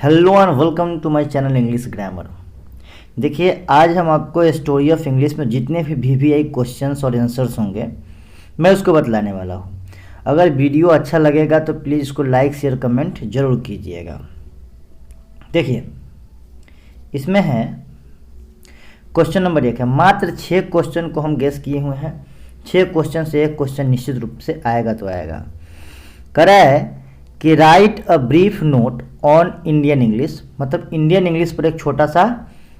Hello and welcome to my channel English grammar. देखिए, आज हम आपको स्टोरी ऑफ इंग्लिश में जितने भी VVI क्वेश्चंस और आंसर्स होंगे मैं उसको बतलाने वाला हूँ। अगर वीडियो अच्छा लगेगा तो प्लीज़ इसको लाइक शेयर कमेंट जरूर कीजिएगा। देखिए, इसमें है क्वेश्चन नंबर 1 है। मात्र 6 क्वेश्चन को हम गेस किए हुए हैं। 6 क्वेश्चन से एक क्वेश्चन निश्चित रूप से आएगा तो आएगा। करा है कि right a brief note on Indian English, मतलब इंडियन इंग्लिश पर एक छोटा सा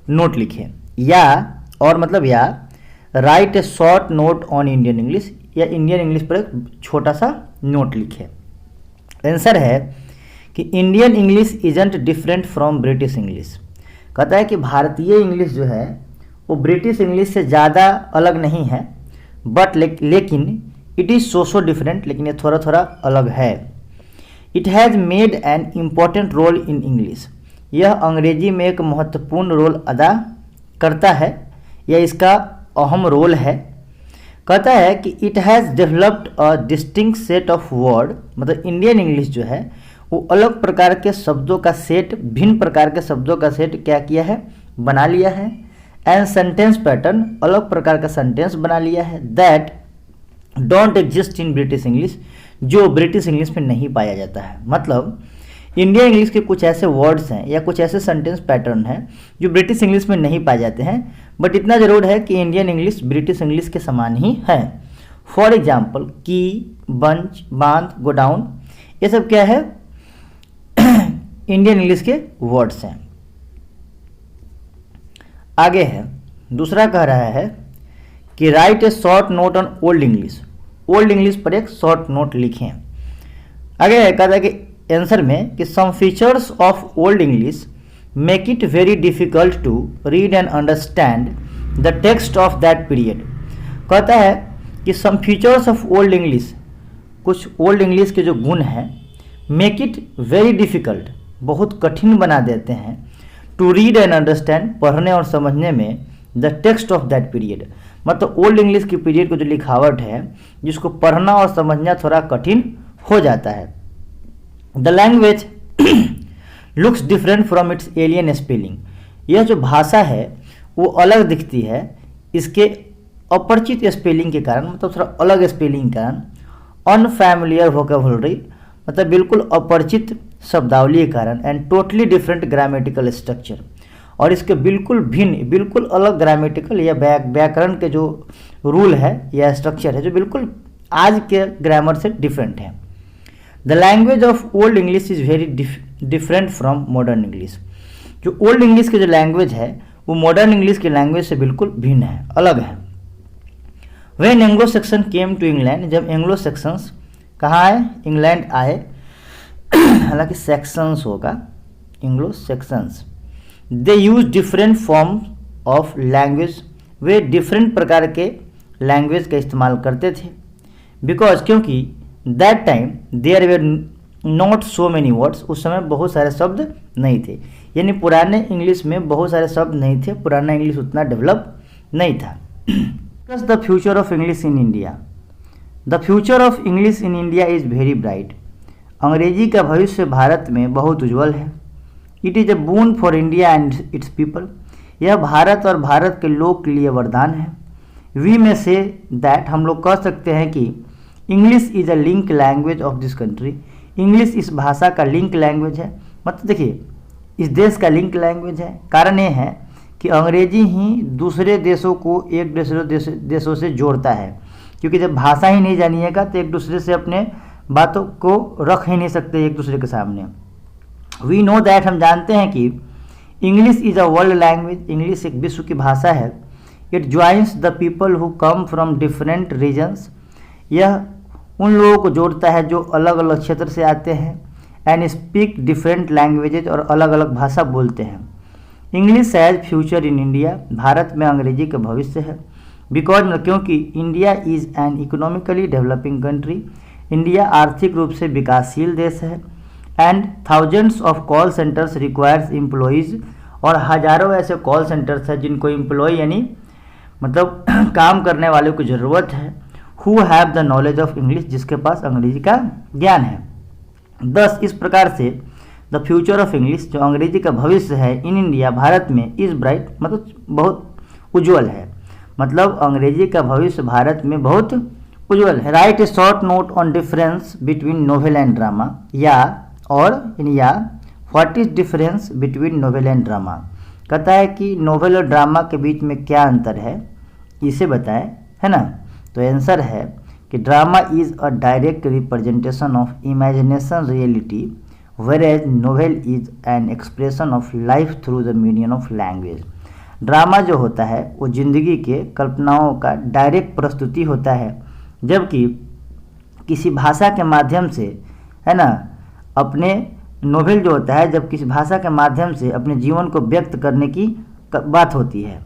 नोट लिखें, या right a short note on Indian English, या इंडियन इंग्लिश पर एक छोटा सा नोट लिखें। आंसर है कि Indian English isn't different from British English. कहता है कि भारतीय इंग्लिश जो है वो ब्रिटिश इंग्लिश से ज़्यादा अलग नहीं है, बट लेकिन इट इज़ सो डिफरेंट, लेकिन ये थोड़ा थोड़ा अलग है। It has made an important role in English, यह अंग्रेजी में एक महत्वपूर्ण रोल अदा करता है, यह इसका अहम रोल है। कहता है कि it has developed a distinct set of word, मतलब इंडियन इंग्लिश जो है वो अलग प्रकार के शब्दों का सेट, भिन्न प्रकार के शब्दों का सेट क्या किया है, बना लिया है। एंड सेंटेंस पैटर्न, अलग प्रकार का सेंटेंस बना लिया है, that don't exist in British English, जो ब्रिटिश इंग्लिश में नहीं पाया जाता है। मतलब इंडियन इंग्लिश के कुछ ऐसे वर्ड्स हैं या कुछ ऐसे सेंटेंस पैटर्न हैं जो ब्रिटिश इंग्लिश में नहीं पाए जाते हैं, बट इतना जरूर है कि इंडियन इंग्लिश ब्रिटिश इंग्लिश के समान ही है। फॉर एग्जाम्पल, की, बंच, बांध, गो डाउन, ये सब क्या है, इंडियन इंग्लिश के वर्ड्स हैं। आगे है, दूसरा कह रहा है कि write a short note on old English, old English पर एक शॉर्ट नोट लिखें। आगे कहता है कि आंसर में कि some features of old English make it very difficult to read and understand the text of that period. कहता है कि some features of old English, कुछ ओल्ड इंग्लिश के जो गुण हैं, मेक इट वेरी डिफिकल्ट, बहुत कठिन बना देते हैं, टू रीड एंड अंडरस्टैंड, पढ़ने और समझने में, the text of that period, मतलब ओल्ड इंग्लिश की पीरियड को जो लिखावट है जिसको पढ़ना और समझना थोड़ा कठिन हो जाता है। The language looks different from its alien spelling, यह जो भाषा है वो अलग दिखती है इसके अपरिचित स्पेलिंग के कारण, मतलब थोड़ा अलग स्पेलिंग के कारण। अनफैमिलियर वोकैबुलरी, मतलब बिल्कुल अपरिचित शब्दावली के कारण। And totally different grammatical structure, और इसके बिल्कुल भिन्न, बिल्कुल अलग ग्रामेटिकल या व्याकरण के जो रूल है या स्ट्रक्चर है जो बिल्कुल आज के ग्रामर से डिफरेंट है। The language of old English is very different from modern English, जो ओल्ड इंग्लिश की जो लैंग्वेज है वो मॉडर्न इंग्लिश की लैंग्वेज से बिल्कुल भिन्न है, अलग है। When Anglo section came to England, जब एंग्लो सेक्शंस कहाँ आए, इंग्लैंड आए, हालांकि सेक्शंस होगा, Anglo sections, they use different form of language, वे डिफरेंट प्रकार के लैंग्वेज का इस्तेमाल करते थे। बिकॉज, क्योंकि that time there were not so many words, उस समय बहुत सारे शब्द नहीं थे, यानी पुराने इंग्लिश में बहुत सारे शब्द नहीं थे, पुराना इंग्लिश उतना डेवलप नहीं था। The future of English in India, the future of English in India is very bright, अंग्रेजी का भविष्य भारत में बहुत उज्जवल है। It is a boon for India and it's people, यह भारत और भारत के लोग के लिए वरदान है। वी में से दैट, हम लोग कह सकते हैं कि English is a link language of this country, English इस भाषा का लिंक लैंग्वेज है, मतलब देखिए इस देश का लिंक लैंग्वेज है। कारण ये है कि अंग्रेजी ही दूसरे देशों को एक दूसरे देशों से जोड़ता है, क्योंकि जब भाषा ही नहीं जानिएगा तो एक दूसरे से अपने बातों को रख ही नहीं सकते एक दूसरे के सामने। वी नो दैट, हम जानते हैं कि English is a world language, English एक विश्व की भाषा है। It joins the people who come from different regions, यह उन लोगों को जोड़ता है जो अलग अलग क्षेत्र से आते हैं। एंड स्पीक डिफरेंट लैंग्वेजेज, और अलग अलग भाषा बोलते हैं। English has future in India, Bharat में अंग्रेजी का भविष्य है। बिकॉज, क्योंकि India is an economically developing country, India आर्थिक रूप से विकासशील देश है। And thousands of call centres requires employees, और हजारों ऐसे कॉल सेंटर्स हैं जिनको एम्प्लॉय यानी मतलब काम करने वालों की ज़रूरत है। Who have the knowledge of English, जिसके पास अंग्रेजी का ज्ञान है। 10 इस प्रकार से द फ्यूचर ऑफ इंग्लिश, जो अंग्रेजी का भविष्य है इन इंडिया, भारत में, इज़ ब्राइट, मतलब बहुत उज्जवल है, मतलब अंग्रेजी का भविष्य भारत में बहुत उज्जवल है। Write a short note on difference between novel and drama, या what is difference between novel and drama, कहता है कि नोवेल और ड्रामा के बीच में क्या अंतर है, इसे बताएं, है ना। तो आंसर है कि drama is a direct representation of imagination reality, whereas novel is an expression of life through the medium of language. Drama जो होता है वो जिंदगी के कल्पनाओं का डायरेक्ट प्रस्तुति होता है, जबकि किसी भाषा के माध्यम से, है ना, अपने नोवेल जो होता है जब किसी भाषा के माध्यम से अपने जीवन को व्यक्त करने की बात होती है।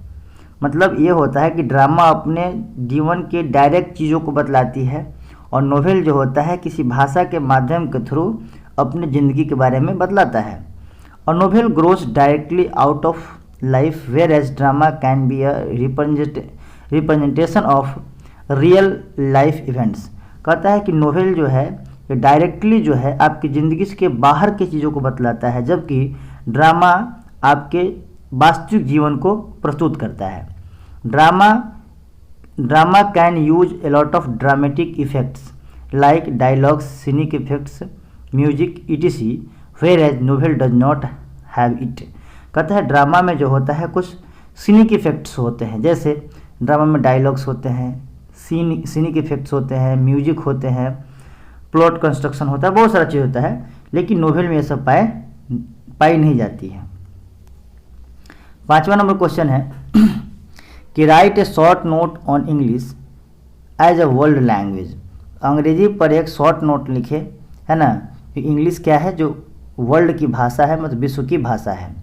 मतलब ये होता है कि ड्रामा अपने जीवन के डायरेक्ट चीज़ों को बतलाती है, और नोवेल जो होता है किसी भाषा के माध्यम के थ्रू अपने ज़िंदगी के बारे में बतलाता है। और novel grows directly out of life, whereas drama can be a representation of real life events. कहता है कि नोवेल जो है ये डायरेक्टली जो है आपकी ज़िंदगी के बाहर की चीज़ों को बतलाता है, जबकि ड्रामा आपके वास्तविक जीवन को प्रस्तुत करता है। Drama can use a lot of dramatic effects like dialogues, scenic effects, music etc, whereas novel does not have it. कहता है ड्रामा में जो होता है कुछ सीनिक इफेक्ट्स होते हैं, जैसे ड्रामा में डायलॉग्स होते हैं, सीनिक इफेक्ट्स होते हैं, म्यूजिक होते हैं, प्लॉट कंस्ट्रक्शन होता है, बहुत सारा चीज़ होता है, लेकिन नोवेल में ये सब पाई नहीं जाती है। 5वां नंबर क्वेश्चन है कि write a short note on English as a world language. अंग्रेजी पर एक शॉर्ट नोट लिखे, है ना। इंग्लिश क्या है, जो वर्ल्ड की भाषा है, मतलब विश्व की भाषा है,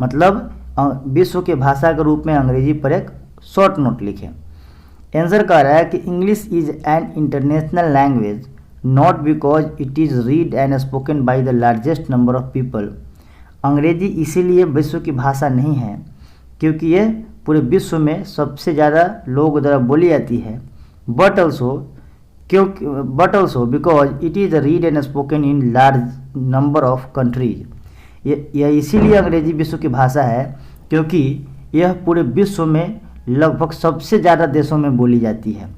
मतलब विश्व के भाषा के रूप में अंग्रेजी पर एक शॉर्ट नोट लिखे। आंसर कह रहा है कि English is an international language not because it is read and spoken by the largest number of people. अंग्रेजी इसीलिए विश्व की भाषा नहीं है क्योंकि ये पूरे विश्व में सबसे ज़्यादा लोगों द्वारा बोली जाती है, but also because it is read and spoken in large number of countries. यह इसीलिए अंग्रेजी विश्व की भाषा है क्योंकि यह पूरे विश्व में लगभग सबसे ज़्यादा देशों में बोली जाती है।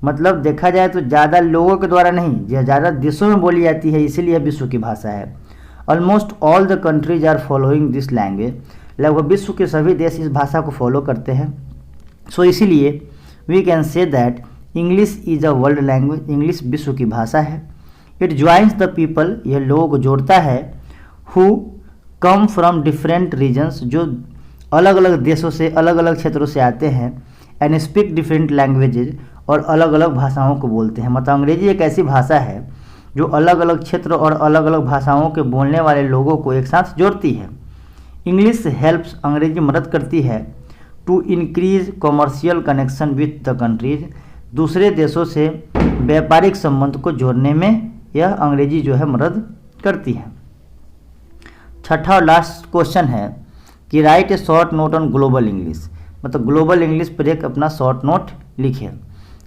मतलब देखा जाए तो ज़्यादा लोगों के द्वारा नहीं, ज़्यादा देशों में बोली जाती है, इसीलिए विश्व की भाषा है। Almost all the countries are following this language. लगभग विश्व के सभी देश इस भाषा को फॉलो करते हैं। सो इसीलिए we can say that English is a world language. English विश्व की भाषा है। इट ज्वाइंस द पीपल, यह लोगों को जोड़ता है, who come from different regions, जो अलग अलग देशों से, अलग अलग क्षेत्रों से आते हैं, एंड स्पीक डिफरेंट लैंग्वेजेज, और अलग अलग भाषाओं को बोलते हैं। मतलब अंग्रेजी एक ऐसी भाषा है जो अलग अलग क्षेत्र और अलग अलग भाषाओं के बोलने वाले लोगों को एक साथ जोड़ती है। इंग्लिश हेल्प्स, अंग्रेजी मदद करती है, to increase commercial connection with the countries, दूसरे देशों से व्यापारिक संबंध को जोड़ने में यह अंग्रेजी जो है मदद करती है। 6ठा और लास्ट क्वेश्चन है कि write a short note on global English. मतलब ग्लोबल इंग्लिश पर एक अपना शॉर्ट नोट लिखे।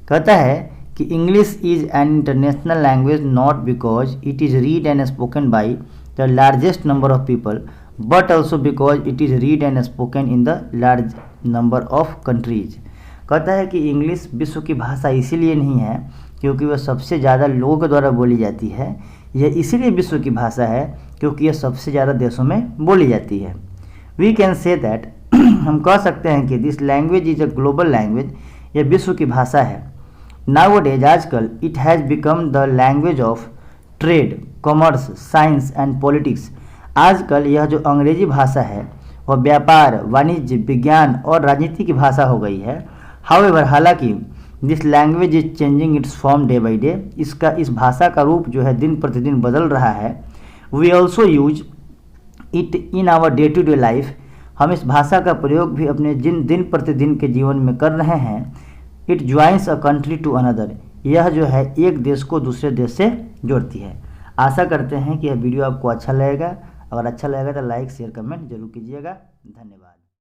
कहता है कि English is an international language not because it is read and spoken by the largest number of people, but also because it is read and spoken in the large number of countries. कहता है कि English विश्व की भाषा इसीलिए नहीं है क्योंकि वह सबसे ज़्यादा लोगों के द्वारा बोली जाती है, यह इसीलिए विश्व की भाषा है क्योंकि यह सबसे ज़्यादा देशों में बोली जाती है। वी कैन से दैट, हम कह सकते हैं कि this language is a global language, यह विश्व की भाषा है। नाउअडेज, आजकल, it has become the language of trade, commerce, science and politics. आजकल यह जो अंग्रेजी भाषा है वह व्यापार, वाणिज्य, विज्ञान और राजनीति की भाषा हो गई है। हाउएवर, हालांकि this language is changing it's form day by day, इस भाषा का रूप जो है दिन प्रतिदिन बदल रहा है। We also use it in our day to day life, हम इस भाषा का प्रयोग भी अपने दिन प्रतिदिन के जीवन में कर रहे हैं। It joins a country to another, यह जो है एक देश को दूसरे देश से जोड़ती है। आशा करते हैं कि यह वीडियो आपको अच्छा लगेगा। अगर अच्छा लगेगा तो लाइक शेयर कमेंट जरूर कीजिएगा। धन्यवाद।